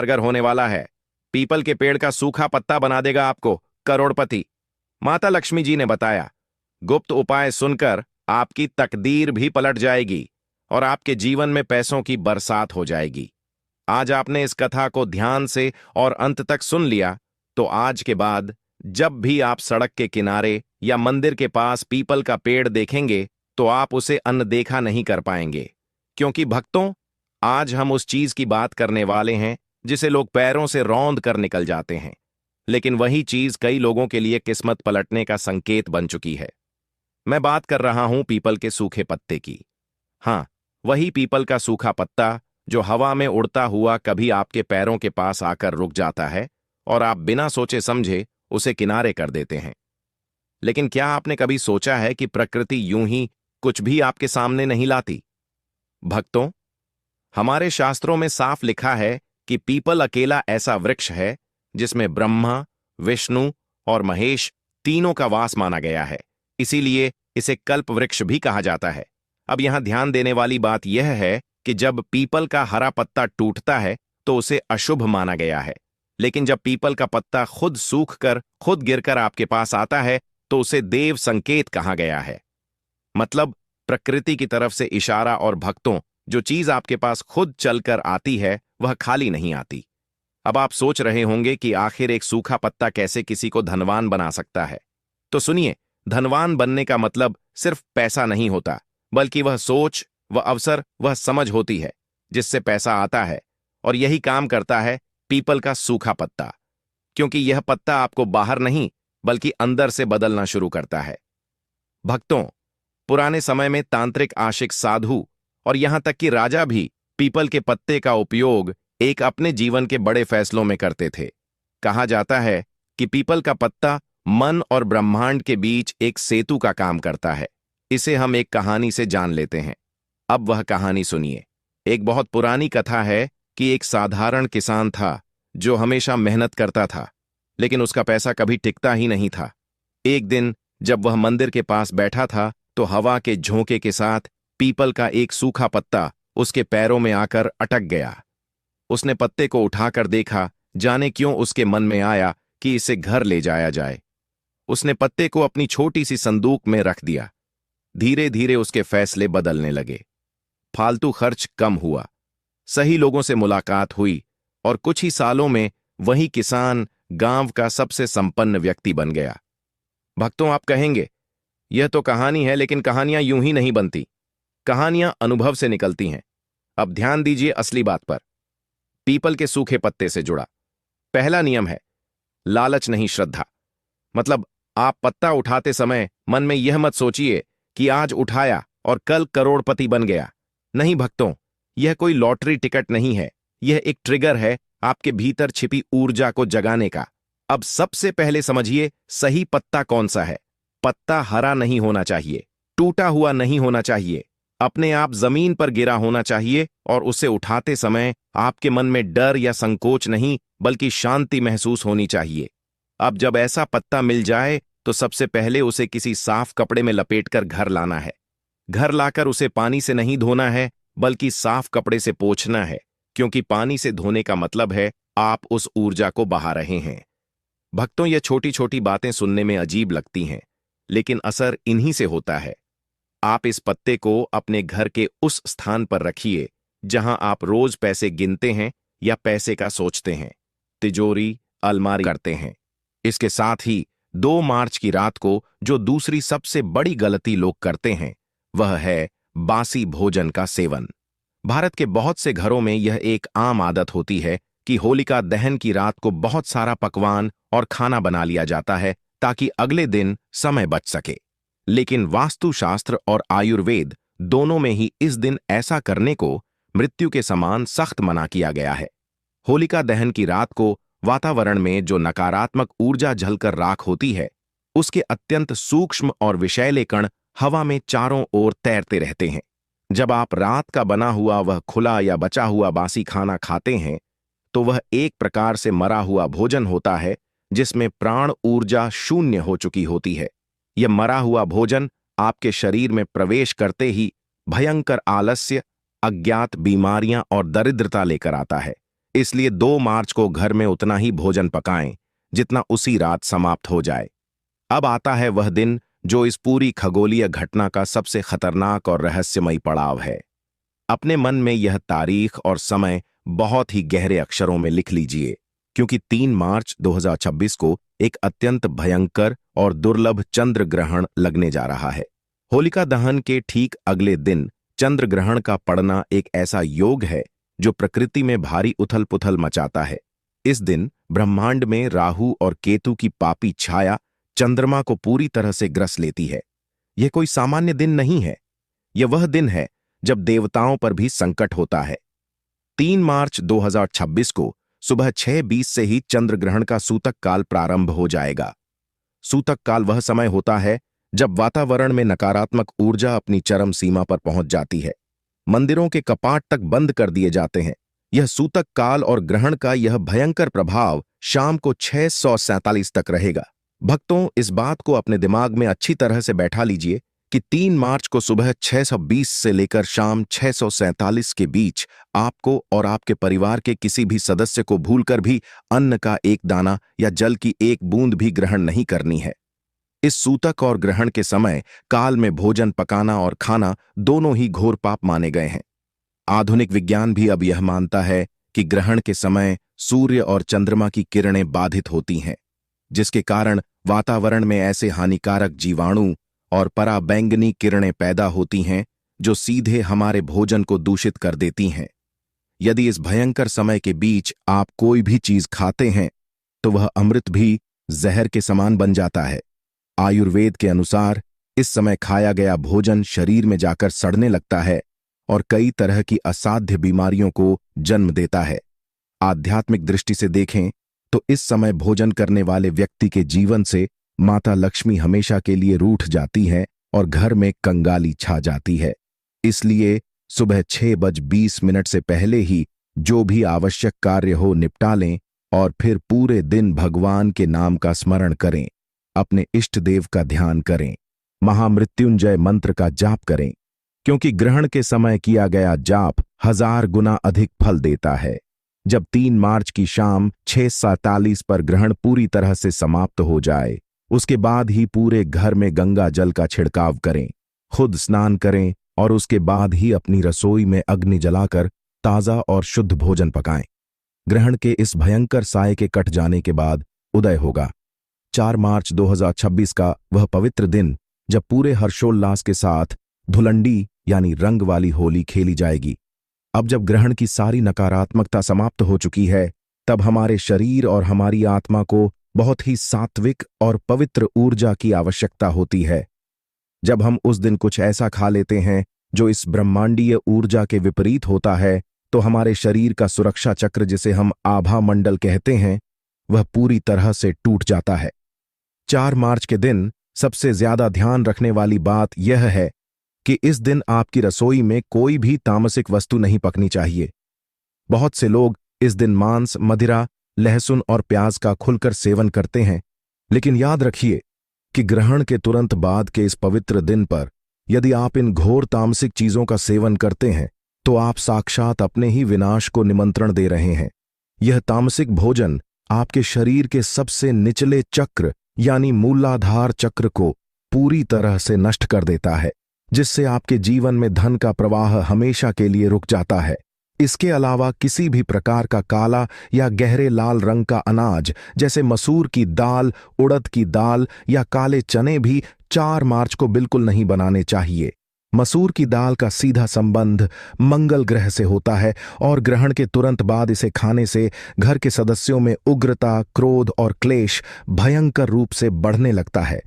कारगर होने वाला है। पीपल के पेड़ का सूखा पत्ता बना देगा आपको करोड़पति। माता लक्ष्मी जी ने बताया। गुप्त उपाय सुनकर आपकी तकदीर भी पलट जाएगी और आपके जीवन में पैसों की बरसात हो जाएगी। आज आपने इस कथा को ध्यान से और अंत तक सुन लिया, तो आज के बाद जब भी आप सड़क के किनारे या मंदिर के पास पीपल का पेड़ देखेंगे तो आप उसे अनदेखा नहीं कर पाएंगे। क्योंकि भक्तों, आज हम उस चीज की बात करने वाले हैं जिसे लोग पैरों से रौंद कर निकल जाते हैं, लेकिन वही चीज कई लोगों के लिए किस्मत पलटने का संकेत बन चुकी है। मैं बात कर रहा हूं पीपल के सूखे पत्ते की। हां, वही पीपल का सूखा पत्ता जो हवा में उड़ता हुआ कभी आपके पैरों के पास आकर रुक जाता है और आप बिना सोचे समझे उसे किनारे कर देते हैं। लेकिन क्या आपने कभी सोचा है कि प्रकृति यूं ही कुछ भी आपके सामने नहीं लाती? भक्तों, हमारे शास्त्रों में साफ लिखा है कि पीपल अकेला ऐसा वृक्ष है जिसमें ब्रह्मा, विष्णु और महेश तीनों का वास माना गया है। इसीलिए इसे कल्प वृक्ष भी कहा जाता है। अब यहां ध्यान देने वाली बात यह है कि जब पीपल का हरा पत्ता टूटता है तो उसे अशुभ माना गया है, लेकिन जब पीपल का पत्ता खुद सूख कर खुद गिरकर आपके पास आता है तो उसे देव संकेत कहा गया है। मतलब प्रकृति की तरफ से इशारा। और भक्तों, जो चीज आपके पास खुद चलकर आती है वह खाली नहीं आती। अब आप सोच रहे होंगे कि आखिर एक सूखा पत्ता कैसे किसी को धनवान बना सकता है? तो सुनिए, धनवान बनने का मतलब सिर्फ पैसा नहीं होता, बल्कि वह सोच, वह अवसर, वह समझ होती है जिससे पैसा आता है। और यही काम करता है पीपल का सूखा पत्ता, क्योंकि यह पत्ता आपको बाहर नहीं बल्कि अंदर से बदलना शुरू करता है। भक्तों, पुराने समय में तांत्रिक, आशिक, साधु और यहां तक कि राजा भी पीपल के पत्ते का उपयोग एक अपने जीवन के बड़े फैसलों में करते थे। कहा जाता है कि पीपल का पत्ता मन और ब्रह्मांड के बीच एक सेतु का काम करता है। इसे हम एक कहानी से जान लेते हैं। अब वह कहानी सुनिए। एक बहुत पुरानी कथा है कि एक साधारण किसान था जो हमेशा मेहनत करता था, लेकिन उसका पैसा कभी टिकता ही नहीं था। एक दिन जब वह मंदिर के पास बैठा था तो हवा के झोंके के साथ पीपल का एक सूखा पत्ता उसके पैरों में आकर अटक गया। उसने पत्ते को उठाकर देखा। जाने क्यों उसके मन में आया कि इसे घर ले जाया जाए। उसने पत्ते को अपनी छोटी सी संदूक में रख दिया। धीरे धीरे उसके फैसले बदलने लगे। फालतू खर्च कम हुआ, सही लोगों से मुलाकात हुई और कुछ ही सालों में वही किसान गांव का सबसे संपन्न व्यक्ति बन गया। भक्तों, आप कहेंगे यह तो कहानी है, लेकिन कहानियां यूं ही नहीं बनती। कहानियां अनुभव से निकलती हैं। अब ध्यान दीजिए असली बात पर। पीपल के सूखे पत्ते से जुड़ा पहला नियम है लालच नहीं, श्रद्धा। मतलब आप पत्ता उठाते समय मन में यह मत सोचिए कि आज उठाया और कल करोड़पति बन गया। नहीं भक्तों, यह कोई लॉटरी टिकट नहीं है। यह एक ट्रिगर है आपके भीतर छिपी ऊर्जा को जगाने का। अब सबसे पहले समझिए सही पत्ता कौन सा है। पत्ता हरा नहीं होना चाहिए, टूटा हुआ नहीं होना चाहिए, अपने आप जमीन पर गिरा होना चाहिए और उसे उठाते समय आपके मन में डर या संकोच नहीं बल्कि शांति महसूस होनी चाहिए। अब जब ऐसा पत्ता मिल जाए तो सबसे पहले उसे किसी साफ कपड़े में लपेटकर घर लाना है। घर लाकर उसे पानी से नहीं धोना है बल्कि साफ कपड़े से पोंछना है, क्योंकि पानी से धोने का मतलब है आप उस ऊर्जा को बहा रहे हैं। भक्तों, ये छोटी छोटी बातें सुनने में अजीब लगती हैं, लेकिन असर इन्हीं से होता है। आप इस पत्ते को अपने घर के उस स्थान पर रखिए जहां आप रोज पैसे गिनते हैं या पैसे का सोचते हैं, तिजोरी, अलमारी करते हैं। इसके साथ ही 2 मार्च की रात को जो दूसरी सबसे बड़ी गलती लोग करते हैं वह है बासी भोजन का सेवन। भारत के बहुत से घरों में यह एक आम आदत होती है कि होलिका दहन की रात को बहुत सारा पकवान और खाना बना लिया जाता है ताकि अगले दिन समय बच सके। लेकिन वास्तुशास्त्र और आयुर्वेद दोनों में ही इस दिन ऐसा करने को मृत्यु के समान सख्त मना किया गया है। होलिका दहन की रात को वातावरण में जो नकारात्मक ऊर्जा जलकर राख होती है, उसके अत्यंत सूक्ष्म और विषैले कण हवा में चारों ओर तैरते रहते हैं। जब आप रात का बना हुआ वह खुला या बचा हुआ बासी खाना खाते हैं तो वह एक प्रकार से मरा हुआ भोजन होता है जिसमें प्राण ऊर्जा शून्य हो चुकी होती है। यह मरा हुआ भोजन आपके शरीर में प्रवेश करते ही भयंकर आलस्य, अज्ञात बीमारियां और दरिद्रता लेकर आता है। इसलिए 2 मार्च को घर में उतना ही भोजन पकाएं जितना उसी रात समाप्त हो जाए। अब आता है वह दिन जो इस पूरी खगोलीय घटना का सबसे खतरनाक और रहस्यमयी पड़ाव है। अपने मन में यह तारीख और समय बहुत ही गहरे अक्षरों में लिख लीजिए, क्योंकि 3 मार्च 2026 को एक अत्यंत भयंकर और दुर्लभ चंद्र ग्रहण लगने जा रहा है। होलिका दहन के ठीक अगले दिन चंद्र ग्रहण का पड़ना एक ऐसा योग है जो प्रकृति में भारी उथल पुथल मचाता है। इस दिन ब्रह्मांड में राहु और केतु की पापी छाया चंद्रमा को पूरी तरह से ग्रस लेती है। यह कोई सामान्य दिन नहीं है, यह वह दिन है जब देवताओं पर भी संकट होता है। 3 मार्च 2026 को सुबह 6:20 से ही चंद्र ग्रहण का सूतक काल प्रारंभ हो जाएगा। सूतक काल वह समय होता है जब वातावरण में नकारात्मक ऊर्जा अपनी चरम सीमा पर पहुंच जाती है। मंदिरों के कपाट तक बंद कर दिए जाते हैं। यह सूतक काल और ग्रहण का यह भयंकर प्रभाव शाम को 6:47 तक रहेगा। भक्तों, इस बात को अपने दिमाग में अच्छी तरह से बैठा लीजिए कि 3 मार्च को सुबह 6:20 से लेकर शाम 6:47 के बीच आपको और आपके परिवार के किसी भी सदस्य को भूलकर भी अन्न का एक दाना या जल की एक बूंद भी ग्रहण नहीं करनी है। इस सूतक और ग्रहण के समय काल में भोजन पकाना और खाना दोनों ही घोर पाप माने गए हैं। आधुनिक विज्ञान भी अब यह मानता है कि ग्रहण के समय सूर्य और चंद्रमा की किरणें बाधित होती हैं, जिसके कारण वातावरण में ऐसे हानिकारक जीवाणु और पराबैंगनी किरणें पैदा होती हैं जो सीधे हमारे भोजन को दूषित कर देती हैं। यदि इस भयंकर समय के बीच आप कोई भी चीज खाते हैं तो वह अमृत भी जहर के समान बन जाता है। आयुर्वेद के अनुसार इस समय खाया गया भोजन शरीर में जाकर सड़ने लगता है और कई तरह की असाध्य बीमारियों को जन्म देता है। आध्यात्मिक दृष्टि से देखें तो इस समय भोजन करने वाले व्यक्ति के जीवन से माता लक्ष्मी हमेशा के लिए रूठ जाती है और घर में कंगाली छा जाती है। इसलिए सुबह 6:20 से पहले ही जो भी आवश्यक कार्य हो निपटा लें और फिर पूरे दिन भगवान के नाम का स्मरण करें, अपने इष्ट देव का ध्यान करें, महामृत्युंजय मंत्र का जाप करें, क्योंकि ग्रहण के समय किया गया जाप 1000 गुना अधिक फल देता है। जब 3 मार्च की शाम 6:47 पर ग्रहण पूरी तरह से समाप्त हो जाए, उसके बाद ही पूरे घर में गंगा जल का छिड़काव करें, खुद स्नान करें और उसके बाद ही अपनी रसोई में अग्नि जलाकर ताजा और शुद्ध भोजन पकाएं। ग्रहण के इस भयंकर साये के कट जाने के बाद उदय होगा 4 मार्च 2026 का वह पवित्र दिन, जब पूरे हर्षोल्लास के साथ धुलंडी यानी रंग वाली होली खेली जाएगी। अब जब ग्रहण की सारी नकारात्मकता समाप्त हो चुकी है, तब हमारे शरीर और हमारी आत्मा को बहुत ही सात्विक और पवित्र ऊर्जा की आवश्यकता होती है। जब हम उस दिन कुछ ऐसा खा लेते हैं जो इस ब्रह्मांडीय ऊर्जा के विपरीत होता है, तो हमारे शरीर का सुरक्षा चक्र, जिसे हम आभा मंडल कहते हैं, वह पूरी तरह से टूट जाता है। 4 मार्च के दिन सबसे ज्यादा ध्यान रखने वाली बात यह है कि इस दिन आपकी रसोई में कोई भी तामसिक वस्तु नहीं पकनी चाहिए। बहुत से लोग इस दिन मांस, मदिरा, लहसुन और प्याज का खुलकर सेवन करते हैं, लेकिन याद रखिए कि ग्रहण के तुरंत बाद के इस पवित्र दिन पर यदि आप इन घोर तामसिक चीजों का सेवन करते हैं तो आप साक्षात अपने ही विनाश को निमंत्रण दे रहे हैं। यह तामसिक भोजन आपके शरीर के सबसे निचले चक्र यानी मूलाधार चक्र को पूरी तरह से नष्ट कर देता है, जिससे आपके जीवन में धन का प्रवाह हमेशा के लिए रुक जाता है। इसके अलावा किसी भी प्रकार का काला या गहरे लाल रंग का अनाज जैसे मसूर की दाल, उड़द की दाल या काले चने भी 4 मार्च को बिल्कुल नहीं बनाने चाहिए। मसूर की दाल का सीधा संबंध मंगल ग्रह से होता है और ग्रहण के तुरंत बाद इसे खाने से घर के सदस्यों में उग्रता, क्रोध और क्लेश भयंकर रूप से बढ़ने लगता है।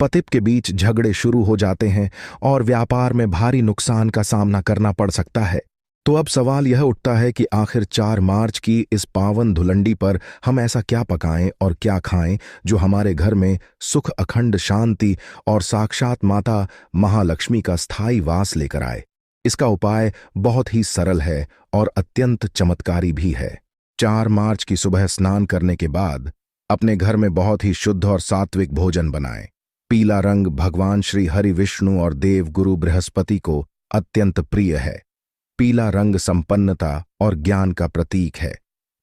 पतिप के बीच झगड़े शुरू हो जाते हैं और व्यापार में भारी नुकसान का सामना करना पड़ सकता है। तो अब सवाल यह उठता है कि आखिर 4 मार्च की इस पावन धुलंडी पर हम ऐसा क्या पकाएं और क्या खाएं जो हमारे घर में सुख, अखंड शांति और साक्षात माता महालक्ष्मी का स्थायी वास लेकर आए। इसका उपाय बहुत ही सरल है और अत्यंत चमत्कारी भी है। 4 मार्च की सुबह स्नान करने के बाद अपने घर में बहुत ही शुद्ध और सात्विक भोजन बनाएं। पीला रंग भगवान श्री हरि, विष्णु और देव गुरु बृहस्पति को अत्यंत प्रिय है। पीला रंग संपन्नता और ज्ञान का प्रतीक है।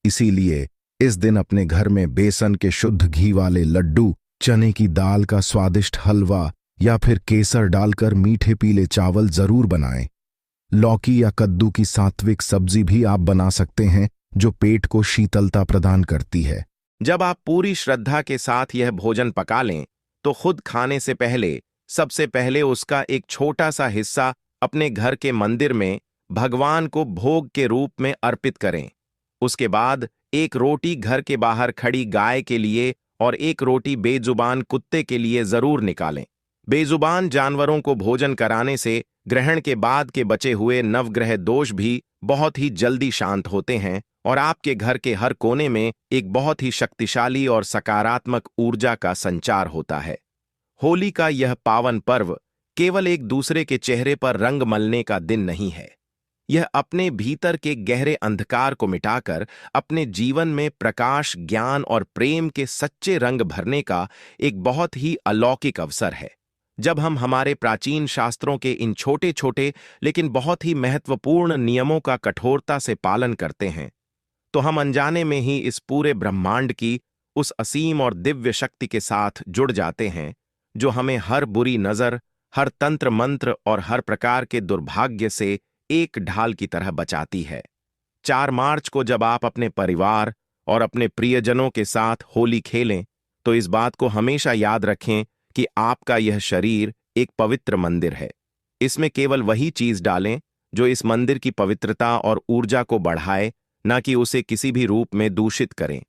इसीलिए इस दिन अपने घर में बेसन के शुद्ध घी वाले लड्डू, चने की दाल का स्वादिष्ट हलवा या फिर केसर डालकर मीठे पीले चावल जरूर बनाएं। लौकी या कद्दू की सात्विक सब्जी भी आप बना सकते हैं, जो पेट को शीतलता प्रदान करती है। जब आप पूरी श्रद्धा के साथ यह भोजन पका लें, तो खुद खाने से पहले सबसे पहले उसका एक छोटा सा हिस्सा अपने घर के मंदिर में भगवान को भोग के रूप में अर्पित करें। उसके बाद एक रोटी घर के बाहर खड़ी गाय के लिए और एक रोटी बेजुबान कुत्ते के लिए जरूर निकालें। बेजुबान जानवरों को भोजन कराने से ग्रहण के बाद के बचे हुए नवग्रह दोष भी बहुत ही जल्दी शांत होते हैं और आपके घर के हर कोने में एक बहुत ही शक्तिशाली और सकारात्मक ऊर्जा का संचार होता है। होली का यह पावन पर्व केवल एक दूसरे के चेहरे पर रंग मलने का दिन नहीं है। यह अपने भीतर के गहरे अंधकार को मिटाकर अपने जीवन में प्रकाश, ज्ञान और प्रेम के सच्चे रंग भरने का एक बहुत ही अलौकिक अवसर है। जब हम हमारे प्राचीन शास्त्रों के इन छोटे छोटे लेकिन बहुत ही महत्वपूर्ण नियमों का कठोरता से पालन करते हैं, तो हम अनजाने में ही इस पूरे ब्रह्मांड की उस असीम और दिव्य शक्ति के साथ जुड़ जाते हैं, जो हमें हर बुरी नजर, हर तंत्र मंत्र और हर प्रकार के दुर्भाग्य से एक ढाल की तरह बचाती है। 4 मार्च को जब आप अपने परिवार और अपने प्रियजनों के साथ होली खेलें, तो इस बात को हमेशा याद रखें कि आपका यह शरीर एक पवित्र मंदिर है। इसमें केवल वही चीज डालें जो इस मंदिर की पवित्रता और ऊर्जा को बढ़ाए, न कि उसे किसी भी रूप में दूषित करें।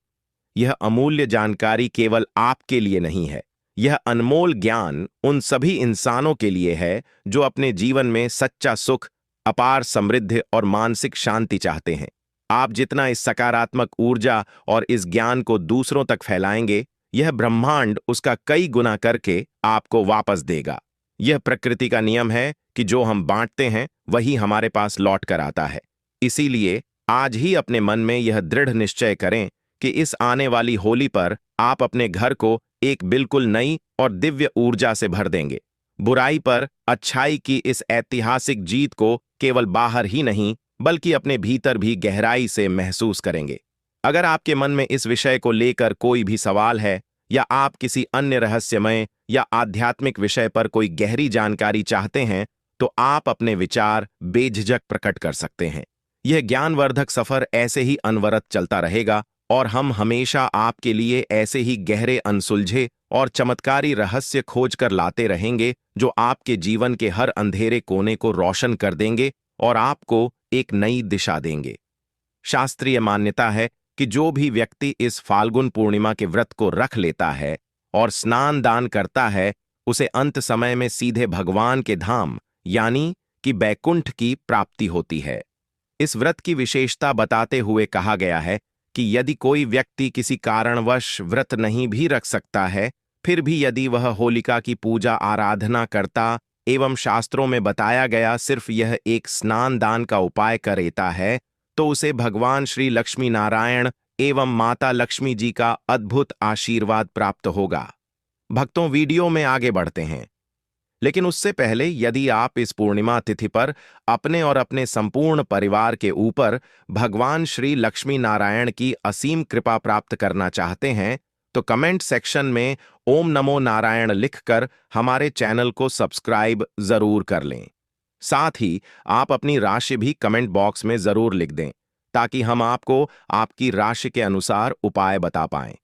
यह अमूल्य जानकारी केवल आपके लिए नहीं है, यह अनमोल ज्ञान उन सभी इंसानों के लिए है जो अपने जीवन में सच्चा सुख, अपार समृद्धि और मानसिक शांति चाहते हैं। आप जितना इस सकारात्मक ऊर्जा और इस ज्ञान को दूसरों तक फैलाएंगे, यह ब्रह्मांड उसका कई गुना करके आपको वापस देगा। यह प्रकृति का नियम है कि जो हम बांटते हैं वही हमारे पास लौट कर आता है। इसीलिए आज ही अपने मन में यह दृढ़ निश्चय करें कि इस आने वाली होली पर आप अपने घर को एक बिल्कुल नई और दिव्य ऊर्जा से भर देंगे। बुराई पर अच्छाई की इस ऐतिहासिक जीत को केवल बाहर ही नहीं बल्कि अपने भीतर भी गहराई से महसूस करेंगे। अगर आपके मन में इस विषय को लेकर कोई भी सवाल है या आप किसी अन्य रहस्यमय या आध्यात्मिक विषय पर कोई गहरी जानकारी चाहते हैं, तो आप अपने विचार बेझिझक प्रकट कर सकते हैं। यह ज्ञानवर्धक सफर ऐसे ही अनवरत चलता रहेगा और हम हमेशा आपके लिए ऐसे ही गहरे, अनसुलझे और चमत्कारी रहस्य खोज कर लाते रहेंगे, जो आपके जीवन के हर अंधेरे कोने को रोशन कर देंगे और आपको एक नई दिशा देंगे। शास्त्रीय मान्यता है कि जो भी व्यक्ति इस फाल्गुन पूर्णिमा के व्रत को रख लेता है और स्नान दान करता है, उसे अंत समय में सीधे भगवान के धाम यानी कि बैकुंठ की प्राप्ति होती है। इस व्रत की विशेषता बताते हुए कहा गया है कि यदि कोई व्यक्ति किसी कारणवश व्रत नहीं भी रख सकता है, फिर भी यदि वह होलिका की पूजा आराधना करता एवं शास्त्रों में बताया गया सिर्फ यह एक स्नान दान का उपाय करेता है, तो उसे भगवान श्री लक्ष्मी नारायण एवं माता लक्ष्मी जी का अद्भुत आशीर्वाद प्राप्त होगा। भक्तों, वीडियो में आगे बढ़ते हैं, लेकिन उससे पहले यदि आप इस पूर्णिमा तिथि पर अपने और अपने संपूर्ण परिवार के ऊपर भगवान श्री लक्ष्मी नारायण की असीम कृपा प्राप्त करना चाहते हैं, तो कमेंट सेक्शन में ओम नमो नारायण लिखकर हमारे चैनल को सब्सक्राइब जरूर कर लें। साथ ही आप अपनी राशि भी कमेंट बॉक्स में जरूर लिख दें, ताकि हम आपको आपकी राशि के अनुसार उपाय बता पाएं।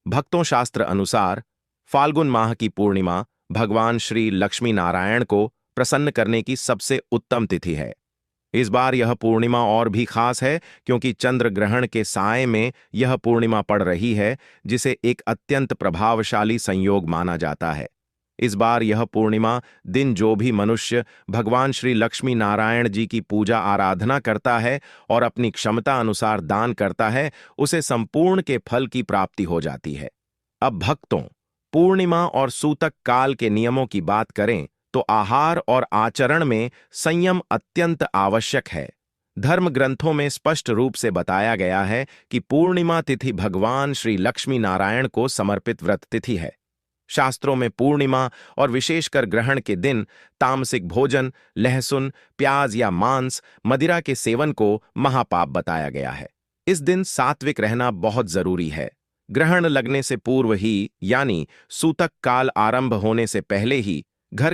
भक्तों, शास्त्र अनुसार फाल्गुन माह की पूर्णिमा भगवान श्री लक्ष्मी नारायण को प्रसन्न करने की सबसे उत्तम तिथि है। इस बार यह पूर्णिमा और भी खास है क्योंकि चंद्र ग्रहण के साए में यह पूर्णिमा पड़ रही है, जिसे एक अत्यंत प्रभावशाली संयोग माना जाता है। इस बार यह पूर्णिमा दिन जो भी मनुष्य भगवान श्री लक्ष्मी नारायण जी की पूजा आराधना करता है और अपनी क्षमता अनुसार दान करता है, उसे संपूर्ण के फल की प्राप्ति हो जाती है। अब भक्तों, पूर्णिमा और सूतक काल के नियमों की बात करें तो आहार और आचरण में संयम अत्यंत आवश्यक है। धर्म ग्रंथों में स्पष्ट रूप से बताया गया है कि पूर्णिमा तिथि भगवान श्री लक्ष्मी नारायण को समर्पित व्रत तिथि है। शास्त्रों में पूर्णिमा और विशेषकर ग्रहण के दिन तामसिक भोजन, लहसुन, प्याज या मांस, मदिरा के सेवन को महापाप बताया गया है। इस दिन सात्विक रहना बहुत जरूरी है। ग्रहण लगने से पूर्व ही यानी सूतक काल आरंभ होने से पहले ही घर